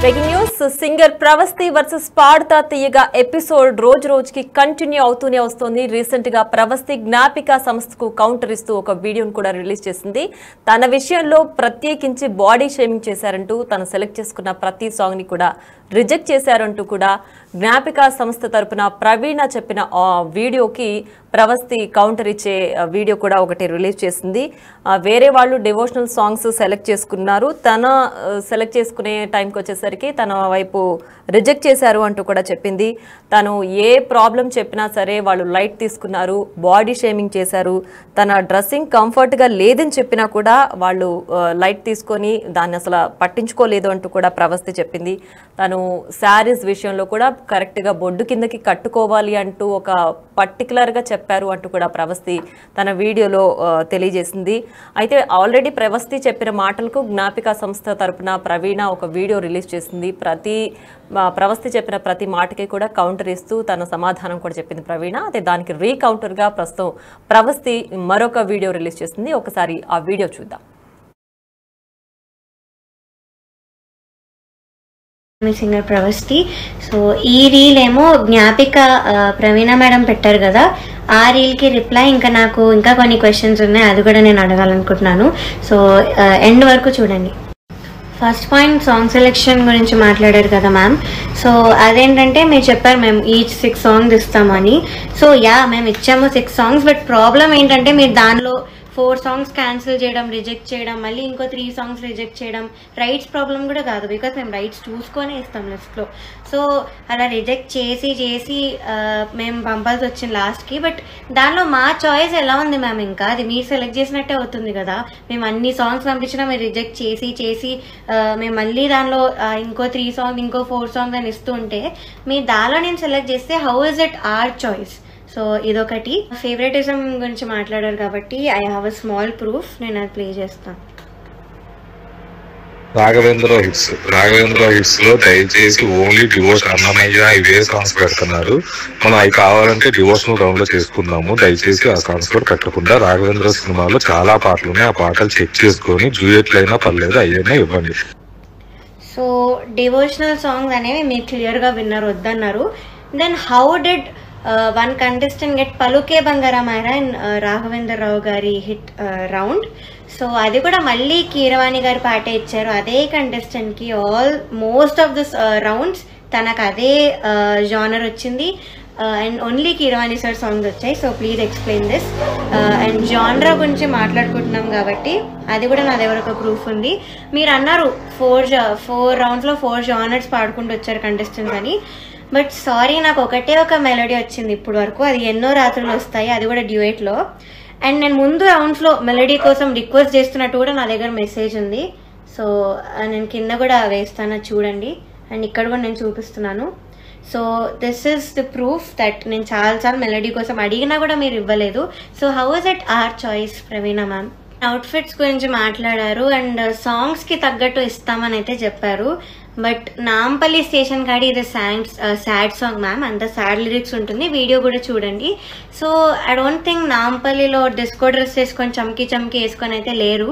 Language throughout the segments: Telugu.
Breaking news singer Pravasthi versus Paduta Theeyaga episode రోజు రోజుకి కంటిన్యూ అవుతూనే వస్తోంది. రీసెంట్ గా ప్రవస్తి జ్ఞాపిక సంస్థకు కౌంటర్ ఇస్తూ ఒక వీడియోను కూడా రిలీజ్ చేసింది. తన విషయంలో ప్రత్యేకించి బాడీ షేమింగ్ చేశారంటూ తను సెలెక్ట్ చేసుకున్న ప్రతి సాంగ్ ని కూడా రిజెక్ట్ చేశారంటూ కూడా జ్ఞాపిక సంస్థ తరపున ప్రవీణ చెప్పిన వీడియోకి ప్రవస్తి కౌంటర్ ఇచ్చే వీడియో కూడా ఒకటి రిలీజ్ చేసింది. వేరే వాళ్ళు డివోషనల్ సాంగ్స్ సెలెక్ట్ చేసుకున్నారు, తన సెలెక్ట్ చేసుకునే టైంకి వచ్చేసరికి తన వైపు రిజెక్ట్ చేశారు అంటూ కూడా చెప్పింది. తను ఏ ప్రాబ్లం చెప్పినా సరే వాళ్ళు లైట్ తీసుకున్నారు, బాడీ షేమింగ్ చేశారు, తన డ్రెస్సింగ్ కంఫర్ట్గా లేదని చెప్పినా కూడా వాళ్ళు లైట్ తీసుకొని దాన్ని అసలు పట్టించుకోలేదు అంటూ కూడా ప్రవస్తి చెప్పింది. తను శారీస్ విషయంలో కూడా కరెక్ట్గా బొడ్డు కిందకి కట్టుకోవాలి అంటూ ఒక పర్టికులర్గా చెప్పారు అంటూ కూడా ప్రవస్తి తన వీడియోలో తెలియజేసింది. అయితే ఆల్రెడీ ప్రవస్తి చెప్పిన మాటలకు జ్ఞాపిక సంస్థ తరపున ప్రవీణ ఒక వీడియో రిలీజ్ చేసింది. ప్రవస్తి చెప్పిన ప్రతి మాటకి కూడా కౌంటర్ ఇస్తూ తన సమాధానం కూడా చెప్పింది ప్రవీణ. అయితే దానికి రీకౌంటర్గా ప్రస్తుతం ప్రవస్తి మరొక వీడియో రిలీజ్ చేసింది. ఒకసారి ఆ వీడియో చూద్దాం. సింగర్ ప్రవస్తి. సో ఈ రీల్ ఏమో జ్ఞాపిక ప్రవీణ మేడం పెట్టారు కదా, ఆ రీల్కి రిప్లై నాకు ఇంకా కొన్ని క్వశ్చన్స్ ఉన్నాయి, అది కూడా నేను అడగాలనుకుంటున్నాను. సో ఎండ్ వరకు చూడండి. ఫస్ట్ పాయింట్ సాంగ్ సెలెక్షన్ గురించి మాట్లాడారు కదా మ్యామ్. సో అదేంటంటే మీరు చెప్పారు మేము ఈచ్ 6 సాంగ్స్ ఇస్తామని. సో మేము ఇచ్చాము 6 సాంగ్స్. బట్ ప్రాబ్లం ఏంటంటే మీరు దానిలో 4 సాంగ్స్ క్యాన్సిల్ చేయడం, రిజెక్ట్ చేయడం, మళ్ళీ ఇంకో 3 సాంగ్స్ రిజెక్ట్ చేయడం రైట్స్ ప్రాబ్లం కూడా కాదు, బికాస్ మేము రైట్స్ చూసుకొనే ఇస్తాం లిస్ట్లో. సో అలా రిజెక్ట్ చేసి మేము పంపాల్సి వచ్చింది లాస్ట్కి. బట్ దానిలో మా చాయిస్ ఎలా ఉంది మ్యామ్? ఇంకా అది మీరు సెలెక్ట్ చేసినట్టే అవుతుంది కదా. మేము అన్ని సాంగ్స్ పంపించినా మీరు రిజెక్ట్ చేసి మేము మళ్ళీ దానిలో ఇంకో 3 సాంగ్స్, ఇంకో 4 సాంగ్స్ అని ఇస్తూ ఉంటే మీరు దానిలో నేను సెలెక్ట్ చేస్తే how is it or choice? So ఇదొకటి. ఫేవరెటిజం గురించి మాట్లాడారు కాబట్టి I have a small proof, నేను అది ప్లే చేస్తాను. రాఘవేంద్ర హిట్స్ లో దయచేసి ఓన్లీ డివోర్స్ అన్నమయ్య ఇవే సాంగ్స్ పెడుతున్నారు. మనం అవి కావాలంటే డివోర్స్ డౌన్ లో చేసుకుందాము. దయచేసి ఆ సాంగ్స్ కూడా పెట్టకుండా రాఘవేంద్ర సినిమాలో చాలా పాటలు ఉన్నాయి, ఆ పాటలు చెక్ చేసుకొని డ్యూయెట్లు అయినా పర్లేదు అయ్యైనా ఇవ్వండి. సో డివోషనల్ సాంగ్స్ అనేవి మీరు క్లియర్ గా విన్నారు, వద్దన్నారు. Then how did one contestant get పలుకే బంగారమాయరా ఇన్ రాఘవేంద్ర రావు గారి హిట్ రౌండ్. సో అది కూడా మళ్ళీ కీరవాణి గారి పాటే ఇచ్చారు అదే కంటెస్టెంట్ కి. మోస్ట్ ఆఫ్ దిస్ రౌండ్స్ తనకు అదే జానర్ వచ్చింది and only Keeravani sir songs వచ్చాయి. So please explain this. And జానరా గురించి మాట్లాడుకుంటున్నాం కాబట్టి అది కూడా నా దగ్గర ఒక ప్రూఫ్ ఉంది. మీరు అన్నారు 4 రౌండ్స్ లో 4 జానర్స్ పాడుకుంటూ వచ్చారు కంటెస్టెంట్స్ అని. బట్ సారీ, నాకు ఒకటే ఒక మెలోడీ వచ్చింది ఇప్పుడు వరకు, అది ఎన్నో రాత్రులు వస్తాయి, అది కూడా డ్యూయెట్లో. అండ్ నేను ముందు రౌండ్స్లో మెలోడీ కోసం రిక్వెస్ట్ చేస్తున్నట్టు కూడా నా దగ్గర మెసేజ్ ఉంది. సో నేను కింద కూడా వేస్తాను చూడండి, అండ్ ఇక్కడ కూడా నేను చూపిస్తున్నాను. So this is the proof that నేను చాలాసార్లు మెలోడీ కోసం అడిగినా కూడా మీరు ఇవ్వలేదు. So how is it or choice Praveena ma'am? Outfits గురించి మాట్లాడారు అండ్ సాంగ్స్కి తగ్గట్టు ఇస్తామని అయితే చెప్పారు. బట్ నాంపల్లి స్టేషన్ కాడి ఇది సాడ్ సాంగ్ మ్యామ్, అంత సాడ్ లిరిక్స్ ఉంటుంది, వీడియో కూడా చూడండి. సో ఐ డోంట్ థింక్ నాంపల్లిలో డిస్కో డ్రెస్ వేసుకొని చమ్కి వేసుకొని అయితే లేరు.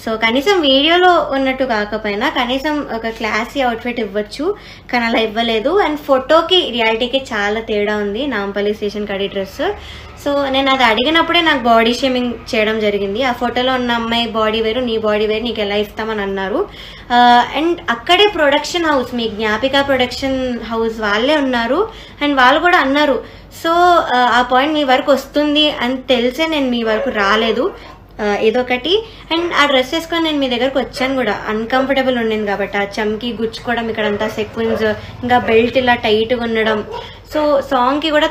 సో కనీసం వీడియోలో ఉన్నట్టు కాకపోయినా కనీసం ఒక క్లాసీ అవుట్ఫిట్ ఇవ్వచ్చు, కానీ అలా ఇవ్వలేదు. అండ్ ఫోటోకి రియాలిటీకి చాలా తేడా ఉంది నాంపల్లి స్టేషన్ కాడి డ్రెస్. సో నేను అది అడిగినప్పుడే నాకు బాడీ షేమింగ్ చేయడం జరిగింది. ఆ ఫోటోలో ఉన్న అమ్మాయి బాడీ వేరు, నీ బాడీ వేరు, నీకు ఎలా ఇస్తామని అన్నారు. అండ్ అక్కడే ప్రొడక్షన్ హౌస్, మీ జ్ఞాపిక ప్రొడక్షన్ హౌస్ వాళ్ళే ఉన్నారు అండ్ వాళ్ళు కూడా అన్నారు. సో ఆ పాయింట్ మీ వరకు వస్తుంది అని తెలిసే నేను మీ వరకు రాలేదు, ఇదొకటి. అండ్ ఆ డ్రెస్ వేసుకొని నేను మీ దగ్గరకు వచ్చాను కూడా, అన్కంఫర్టబుల్ ఉండింది కాబట్టి. ఆ చమ్కి గుచ్చుకోవడం, ఇక్కడంతా సెక్వెన్స్, ఇంకా బెల్ట్ ఇలా టైట్గా ఉండడం, సో సాంగ్కి కూడా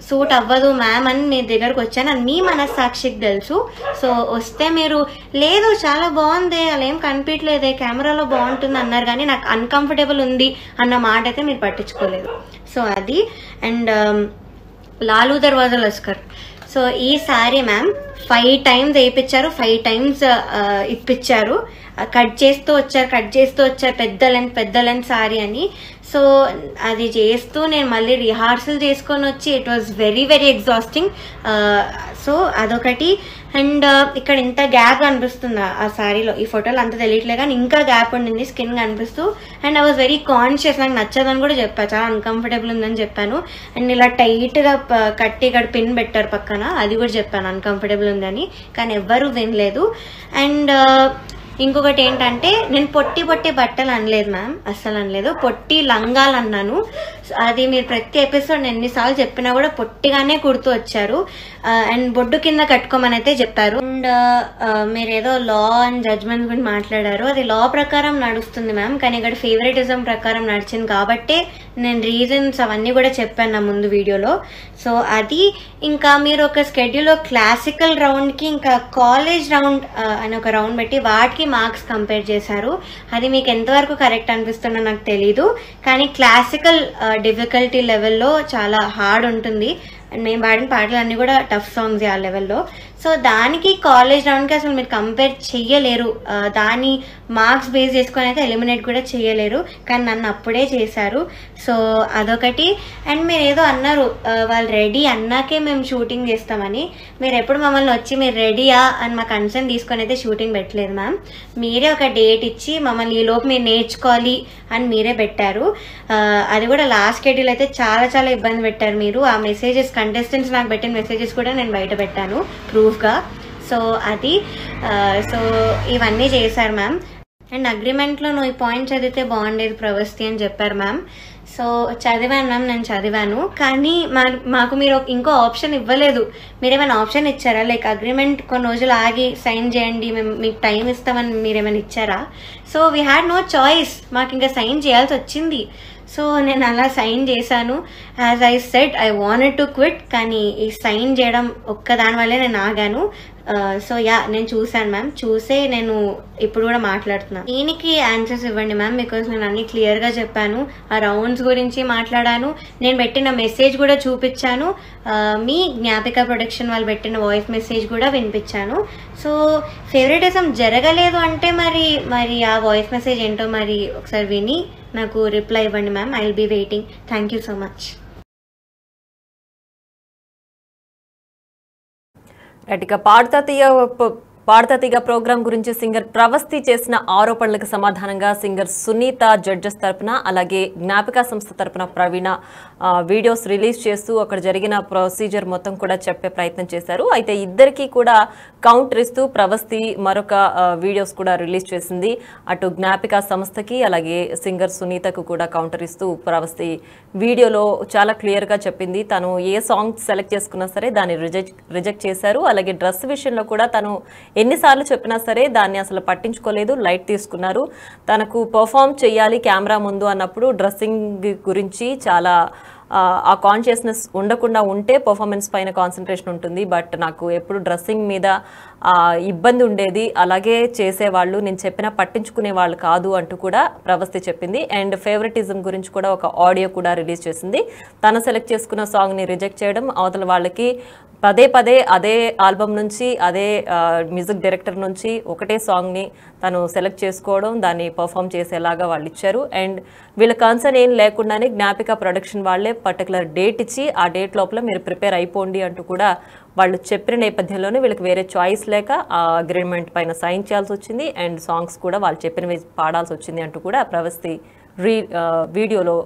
సూట్ అవ్వదు మ్యామ్ అని మీ దగ్గరకు వచ్చాను. అని మీ మనస్సాక్షికి తెలుసు. సో వస్తే మీరు లేదు చాలా బాగుంది, అలా ఏం కనిపించలేదే, కెమెరాలో బాగుంటుంది అన్నారు, కానీ నాకు అన్కంఫర్టబుల్ ఉంది అన్న మాట అయితే మీరు పట్టించుకోలేదు. సో అది. అండ్ లాలూ దర్వాజా లస్కర్. సో ఈ సారీ మ్యామ్ 5 టైమ్స్ వేయించారు, 5 టైమ్స్ ఇప్పించారు. కట్ చేస్తూ వచ్చారు పెద్ద లెంత్ సారీ అని. సో అది చేస్తూ నేను మళ్ళీ రిహార్సల్ చేసుకొని వచ్చి it was very very exhausting. So అదొకటి. అండ్ ఇక్కడ ఇంత గ్యాప్ కనిపిస్తుంది ఆ శారీలో, ఈ ఫోటోలో అంత తెలియట్లే కానీ ఇంకా గ్యాప్ ఉండింది స్కిన్ కనిపిస్తూ. And I was very conscious, నాకు నచ్చదని కూడా చెప్పాను, చాలా అన్కంఫర్టబుల్ ఉందని చెప్పాను. అండ్ ఇలా టైట్గా కట్టి ఇక్కడ పిన్ పెట్టారు పక్కన, అది కూడా చెప్పాను అన్కంఫర్టబుల్ ఉందని, కానీ ఎవ్వరూ వినలేదు. అండ్ ఇంకొకటి ఏంటంటే నేను పొట్టి బట్టలు అనలేదు మ్యామ్, అస్సలు అనలేదు, పొట్టి లంగాలు అన్నాను. అది మీరు ప్రతి ఎపిసోడ్ ఎన్నిసార్లు చెప్పినా కూడా పొట్టిగానే కుడుతూ వచ్చారు. అండ్ బొడ్డు కింద కట్టుకోమని అయితే చెప్పారు. అండ్ మీరు ఏదో లా అండ్ జడ్జ్మెంట్ గురించి మాట్లాడారు, అది లా ప్రకారం నడుస్తుంది మ్యామ్, కానీ ఇక్కడ ఫేవరెటిజం ప్రకారం నడిచింది కాబట్టే నేను రీజన్స్ అవన్నీ కూడా చెప్పాను నా ముందు వీడియోలో. సో అది ఇంకా మీరు ఒక స్కెడ్యూల్లో క్లాసికల్ రౌండ్కి ఇంకా కాలేజ్ రౌండ్ అని ఒక రౌండ్ పెట్టి వాటికి మార్క్స్ కంపేర్ చేశారు. అది మీకు ఎంతవరకు కరెక్ట్ అనిపిస్తుందో నాకు తెలీదు, కానీ క్లాసికల్ డిఫికల్టీ లెవెల్లో చాలా హార్డ్ ఉంటుంది. అండ్ మేము పాడిన పాటలు అన్నీ కూడా టఫ్ సాంగ్స్ ఆ లెవెల్లో. సో దానికి కాలేజ్ రౌండ్కి అసలు మీరు కంపేర్ చెయ్యలేరు, దాని మార్క్స్ బేస్ చేసుకొని అయితే ఎలిమినేట్ కూడా చెయ్యలేరు, కానీ నన్ను అప్పుడే చేశారు. సో అదొకటి. అండ్ మీరు ఏదో అన్నారు వాళ్ళు రెడీ అన్నాకే మేము షూటింగ్ చేస్తామని, మీరు ఎప్పుడు మమ్మల్ని వచ్చి మీరు రెడీయా అని మా కన్సర్న్ తీసుకొని అయితే షూటింగ్ పెట్టలేదు మ్యామ్. మీరే ఒక డేట్ ఇచ్చి మమ్మల్ని ఈలోపు మీరు నేర్చుకోవాలి అని మీరే పెట్టారు. అది కూడా లాస్ట్ షెడ్యూల్ అయితే చాలా ఇబ్బంది పెట్టారు మీరు. ఆ మెసేజెస్ కంటెస్టెంట్స్ నాకు పెట్టిన మెసేజెస్ కూడా నేను బయట పెట్టాను ప్రూఫ్గా. సో అది సో ఇవన్నీ చేశారు మ్యామ్. అండ్ అగ్రిమెంట్లో నువ్వు ఈ పాయింట్ చదివితే బాగుండేది ప్రవస్తి అని చెప్పారు మ్యామ్. సో చదివాను మ్యామ్, నేను చదివాను, కానీ మాకు మీరు ఇంకో ఆప్షన్ ఇవ్వలేదు. మీరేమైనా ఆప్షన్ ఇచ్చారా? లైక్ అగ్రిమెంట్ కొన్ని రోజులు ఆగి సైన్ చేయండి, మేము మీకు టైం ఇస్తామని మీరేమైనా ఇచ్చారా? So we had no choice, మాకు ఇంకా సైన్ చేయాల్సి వచ్చింది. సో నేను అలా సైన్ చేశాను. As I said I wanted to quit, కానీ ఈ సైన్ చేయడం ఒక్కదాని వల్లే నేను ఆగాను. సో నేను చూసాను మ్యామ్, చూసే నేను ఇప్పుడు కూడా మాట్లాడుతున్నాను. దీనికి ఆన్సర్స్ ఇవ్వండి మ్యామ్, బికాజ్ నేను అన్ని క్లియర్గా చెప్పాను. ఆ రౌండ్స్ గురించి మాట్లాడాను, నేను పెట్టిన మెసేజ్ కూడా చూపించాను, మీ జ్ఞాపిక ప్రొడక్షన్ వాళ్ళు పెట్టిన వాయిస్ మెసేజ్ కూడా వినిపించాను. సో ఫేవరెటిజం జరగలేదు అంటే మరి ఆ వాయిస్ మెసేజ్ ఏంటో మరి ఒకసారి విని నాకు రిప్లై ఇవ్వండి ma'am. I will be waiting. Thank you so much. ఇక పాడతా తీగ ప్రోగ్రాం గురించి సింగర్ ప్రవస్తి చేసిన ఆరోపణలకు సమాధానంగా సింగర్ సునీత జడ్జెస్ తరపున, అలాగే జ్ఞాపిక సంస్థ తరపున ప్రవీణ వీడియోస్ రిలీజ్ చేస్తూ అక్కడ జరిగిన ప్రొసీజర్ మొత్తం కూడా చెప్పే ప్రయత్నం చేశారు. అయితే ఇద్దరికీ కూడా కౌంటర్ ఇస్తూ ప్రవస్తి మరొక వీడియోస్ కూడా రిలీజ్ చేసింది. అటు జ్ఞాపిక సంస్థకి అలాగే సింగర్ సునీతకు కూడా కౌంటర్ ఇస్తూ ప్రవస్తి వీడియోలో చాలా క్లియర్గా చెప్పింది. తను ఏ సాంగ్ సెలెక్ట్ చేసుకున్నా సరే దాన్ని రిజెక్ట్ చేశారు. అలాగే డ్రెస్ విషయంలో కూడా తను ఎన్నిసార్లు చెప్పినా సరే దాన్ని అసలు పట్టించుకోలేదు, లైట్ తీసుకున్నారు. తనకు పర్ఫామ్ చేయాలి కెమెరా ముందు అన్నప్పుడు డ్రెస్సింగ్ గురించి చాలా ఆ కాన్షియస్నెస్ ఉండకుండా ఉంటే పర్ఫార్మెన్స్ పైన కాన్సన్ట్రేషన్ ఉంటుంది. బట్ నాకు ఎప్పుడు డ్రెస్సింగ్ మీద ఇబ్బంది ఉండేది, అలాగే చేసేవాళ్ళు, నేను చెప్పినా పట్టించుకునే వాళ్ళు కాదు అంటూ కూడా ప్రవస్తి చెప్పింది. అండ్ ఫేవరెటిజం గురించి కూడా ఒక ఆడియో కూడా రిలీజ్ చేసింది. తను సెలెక్ట్ చేసుకున్న సాంగ్ని రిజెక్ట్ చేయడం, అవతల వాళ్ళకి పదే అదే ఆల్బమ్ నుంచి అదే మ్యూజిక్ డైరెక్టర్ నుంచి ఒకటే సాంగ్ని తను సెలెక్ట్ చేసుకోవడం, దాన్ని పర్ఫామ్ చేసేలాగా వాళ్ళు ఇచ్చారు. అండ్ వీళ్ళ కన్సర్న్ ఏం లేకుండానే జ్ఞాపిక ప్రొడక్షన్ వాళ్ళే పర్టికులర్ డేట్ ఇచ్చి ఆ డేట్ లోపల మీరు ప్రిపేర్ అయిపోండి అంటూ కూడా వాళ్ళు చెప్పిన నేపథ్యంలోనే వీళ్ళకి వేరే చాయిస్ లేక ఆ అగ్రిమెంట్ పైన సైన్ చేయాల్సి వచ్చింది. అండ్ సాంగ్స్ కూడా వాళ్ళు చెప్పినవి పాడాల్సి వచ్చింది అంటూ కూడా ప్రవస్తి వీడియోలో